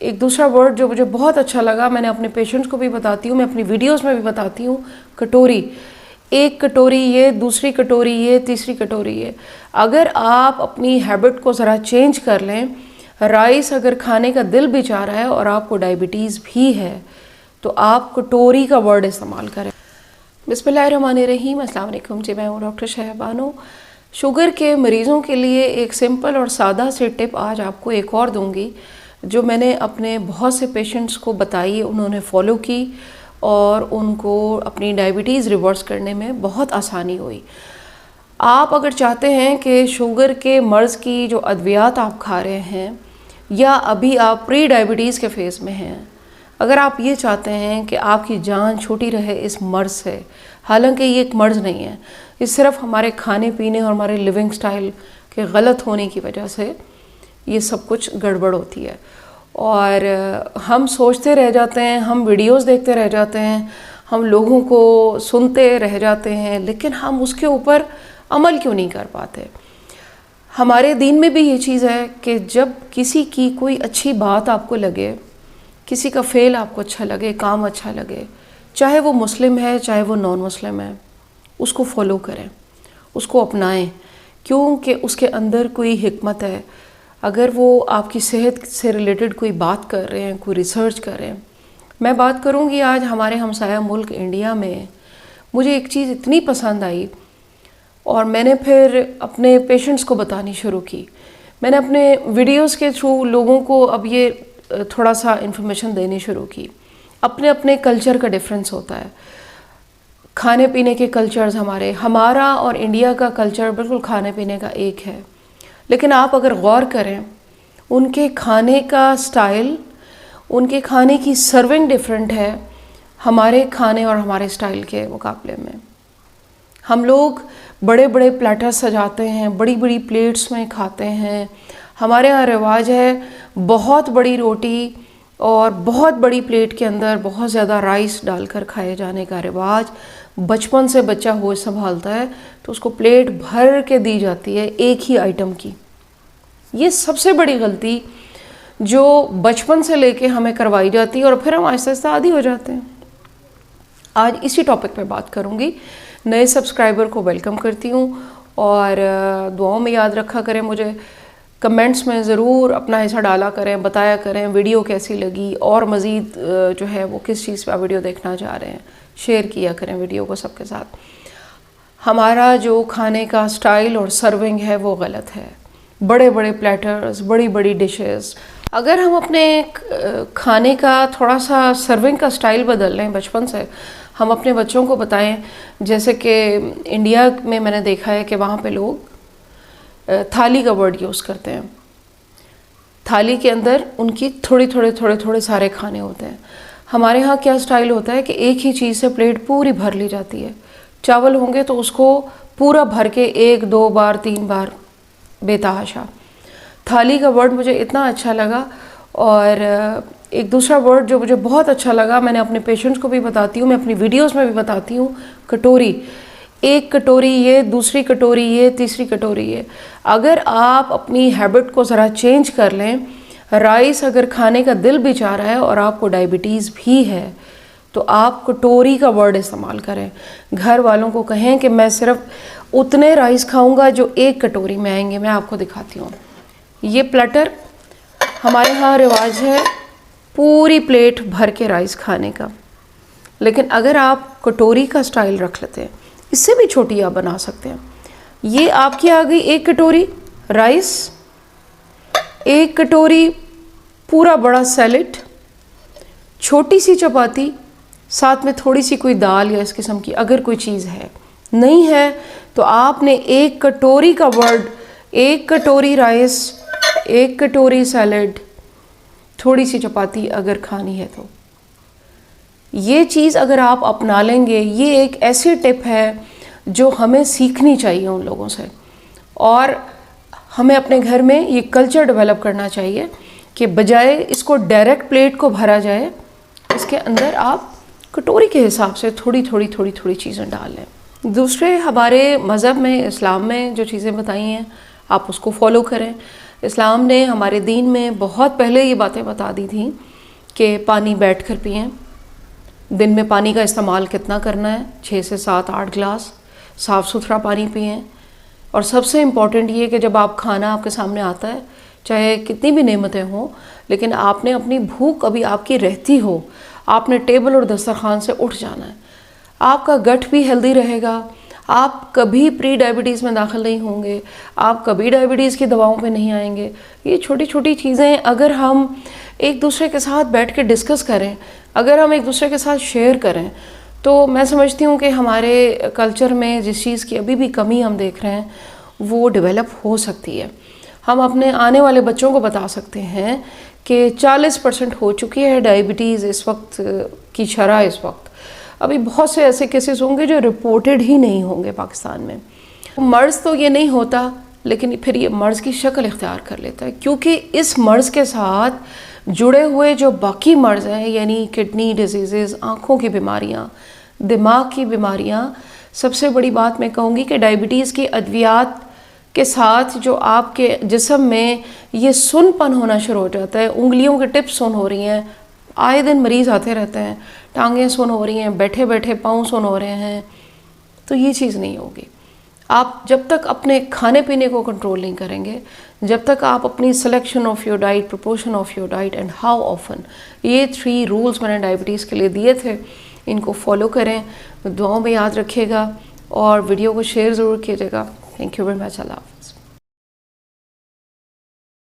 एक दूसरा वर्ड जो मुझे बहुत अच्छा लगा, मैंने अपने पेशेंट्स को भी बताती हूँ, मैं अपनी वीडियोस में भी बताती हूँ, कटोरी। एक कटोरी ये, दूसरी कटोरी ये, तीसरी कटोरी ये। अगर आप अपनी हैबिट को ज़रा चेंज कर लें, राइस अगर खाने का दिल भी चाह रहा है और आपको डायबिटीज़ भी है तो आप कटोरी का वर्ड इस्तेमाल करें। बिस्मिल्लाहिर्रहमानिर्रहीम, अस्सलाम वालेकुम जी, मैं हूँ डॉक्टर शहबानो। शुगर के मरीज़ों के लिए एक सिंपल और सादा से टिप आज आपको एक और दूंगी जो मैंने अपने बहुत से पेशेंट्स को बताई, उन्होंने फॉलो की और उनको अपनी डायबिटीज़ रिवर्स करने में बहुत आसानी हुई। आप अगर चाहते हैं कि शुगर के मर्ज़ की जो अद्वियात आप खा रहे हैं या अभी आप प्री डायबिटीज़ के फेज़ में हैं, अगर आप ये चाहते हैं कि आपकी जान छूटी रहे इस मर्ज़ से, हालांकि ये एक मर्ज़ नहीं है, ये सिर्फ हमारे खाने पीने और हमारे लिविंग स्टाइल के गलत होने की वजह से ये सब कुछ गड़बड़ होती है। और हम सोचते रह जाते हैं, हम वीडियोस देखते रह जाते हैं, हम लोगों को सुनते रह जाते हैं, लेकिन हम उसके ऊपर अमल क्यों नहीं कर पाते। हमारे दीन में भी ये चीज़ है कि जब किसी की कोई अच्छी बात आपको लगे, किसी का फेल आपको अच्छा लगे, काम अच्छा लगे, चाहे वो मुस्लिम है चाहे वो नॉन मुस्लिम है, उसको फॉलो करें, उसको अपनाएं, क्योंकि उसके अंदर कोई हिकमत है। अगर वो आपकी सेहत से रिलेटेड कोई बात कर रहे हैं, कोई रिसर्च कर रहे हैं। मैं बात करूंगी आज हमारे हमसाया मुल्क इंडिया में, मुझे एक चीज़ इतनी पसंद आई और मैंने फिर अपने पेशेंट्स को बतानी शुरू की। मैंने अपने वीडियोस के थ्रू लोगों को अब ये थोड़ा सा इन्फॉर्मेशन देनी शुरू की। अपने अपने कल्चर का डिफरेंस होता है, खाने पीने के कल्चर्स हमारा और इंडिया का कल्चर बिल्कुल खाने पीने का एक है, लेकिन आप अगर गौर करें उनके खाने का स्टाइल, उनके खाने की सर्विंग डिफरेंट है हमारे खाने और हमारे स्टाइल के मुकाबले में। हम लोग बड़े बड़े प्लेटर सजाते हैं, बड़ी बड़ी प्लेट्स में खाते हैं। हमारे यहाँ रिवाज है बहुत बड़ी रोटी और बहुत बड़ी प्लेट के अंदर बहुत ज़्यादा राइस डालकर खाए जाने का रिवाज। बचपन से बच्चा होश संभालता है तो उसको प्लेट भर के दी जाती है एक ही आइटम की। ये सबसे बड़ी गलती जो बचपन से लेके हमें करवाई जाती है और फिर हम आहिस्ता आहिस्ता आदी हो जाते हैं। आज इसी टॉपिक पे बात करूँगी। नए सब्सक्राइबर को वेलकम करती हूँ और दुआओं में याद रखा करें मुझे। कमेंट्स में ज़रूर अपना हिस्सा डाला करें, बताया करें वीडियो कैसी लगी और मज़ीद जो है वो किस चीज़ पर वीडियो देखना चाह रहे हैं। शेयर किया करें वीडियो को सबके साथ। हमारा जो खाने का स्टाइल और सर्विंग है वो गलत है। बड़े बड़े प्लेटर्स, बड़ी बड़ी डिशेस। अगर हम अपने खाने का थोड़ा सा सर्विंग का स्टाइल बदल लें बचपन से, हम अपने बच्चों को बताएं, जैसे कि इंडिया में मैंने देखा है कि वहाँ पे लोग थाली का वर्ड यूज़ करते हैं। थाली के अंदर उनकी थोड़े सारे खाने होते हैं। हमारे यहाँ क्या स्टाइल होता है कि एक ही चीज़ से प्लेट पूरी भर ली जाती है। चावल होंगे तो उसको पूरा भर के 1, 2 बार, 3 बार बेतहाशा। थाली का वर्ड मुझे इतना अच्छा लगा। और एक दूसरा वर्ड जो मुझे बहुत अच्छा लगा, मैंने अपने पेशेंट्स को भी बताती हूँ, मैं अपनी वीडियोस में भी बताती हूँ, कटोरी। एक कटोरी ये, दूसरी कटोरी ये, तीसरी कटोरी ये। अगर आप अपनी हैबिट को ज़रा चेंज कर लें, राइस अगर खाने का दिल भी चाह रहा है और आपको डायबिटीज़ भी है तो आप कटोरी का वर्ड इस्तेमाल करें। घर वालों को कहें कि मैं सिर्फ उतने राइस खाऊंगा जो एक कटोरी में आएंगे। मैं आपको दिखाती हूँ। ये प्लेटर हमारे यहाँ रिवाज है पूरी प्लेट भर के राइस खाने का, लेकिन अगर आप कटोरी का स्टाइल रख लेते हैं, इससे भी छोटी आप बना सकते हैं। ये आपकी आ गई एक कटोरी राइस, एक कटोरी पूरा बड़ा सैलेड, छोटी सी चपाती, साथ में थोड़ी सी कोई दाल या इस किस्म की अगर कोई चीज़ है। नहीं है तो आपने एक कटोरी का वर्ड, एक कटोरी राइस, एक कटोरी सैलेड, थोड़ी सी चपाती अगर खानी है तो। ये चीज़ अगर आप अपना लेंगे, ये एक ऐसी टिप है जो हमें सीखनी चाहिए उन लोगों से, और हमें अपने घर में ये कल्चर डेवलप करना चाहिए कि बजाय इसको डायरेक्ट प्लेट को भरा जाए, इसके अंदर आप कटोरी के हिसाब से थोड़ी चीज़ें डाल लें। दूसरे हमारे मज़हब में, इस्लाम में जो चीज़ें बताई हैं आप उसको फॉलो करें। इस्लाम ने, हमारे दीन में बहुत पहले ये बातें बता दी थी कि पानी बैठ कर पिएँ, दिन में पानी का इस्तेमाल कितना करना है, 6 से 7-8 गिलास साफ़ सुथरा पानी पिएँ। और सबसे इम्पॉर्टेंट ये कि जब आप खाना आपके सामने आता है, चाहे कितनी भी नेमतें हों, लेकिन आपने अपनी भूख अभी आपकी रहती हो, आपने टेबल और दस्तरखान से उठ जाना है। आपका गट भी हेल्दी रहेगा, आप कभी प्री डायबिटीज़ में दाखिल नहीं होंगे, आप कभी डायबिटीज़ की दवाओं पे नहीं आएंगे। ये छोटी छोटी चीज़ें अगर हम एक दूसरे के साथ बैठ के डिस्कस करें, अगर हम एक दूसरे के साथ शेयर करें, तो मैं समझती हूँ कि हमारे कल्चर में जिस चीज़ की अभी भी कमी हम देख रहे हैं वो डेवलप हो सकती है। हम अपने आने वाले बच्चों को बता सकते हैं कि 40% हो चुकी है डायबिटीज़ इस वक्त की शरह। इस वक्त अभी बहुत से ऐसे केसेस होंगे जो रिपोर्टेड ही नहीं होंगे पाकिस्तान में। मर्ज़ तो ये नहीं होता, लेकिन फिर ये मर्ज़ की शक्ल इख्तियार कर लेता है, क्योंकि इस मर्ज़ के साथ जुड़े हुए जो बाकी मर्ज़ हैं, यानी किडनी डिजीज़, आँखों की बीमारियाँ, दिमाग की बीमारियाँ, सबसे बड़ी बात मैं कहूँगी कि डायबिटीज़ की अद्वियात के साथ जो आपके जिस्म में ये सुनपन होना शुरू हो जाता है, उंगलियों के टिप्स सुन हो रही हैं, आए दिन मरीज़ आते रहते हैं, टांगें सुन हो रही हैं, बैठे बैठे पाँव सुन हो रहे हैं, तो ये चीज़ नहीं होगी। आप जब तक अपने खाने पीने को कंट्रोल नहीं करेंगे, जब तक आप अपनी selection of your diet, proportion of your diet and how often, ये 3 रूल्स मैंने डायबिटीज़ के लिए दिए थे, इनको फॉलो करें, दुआओं में याद रखिएगा और वीडियो को शेयर ज़रूर कीजिएगा। Thank you very much. Allah.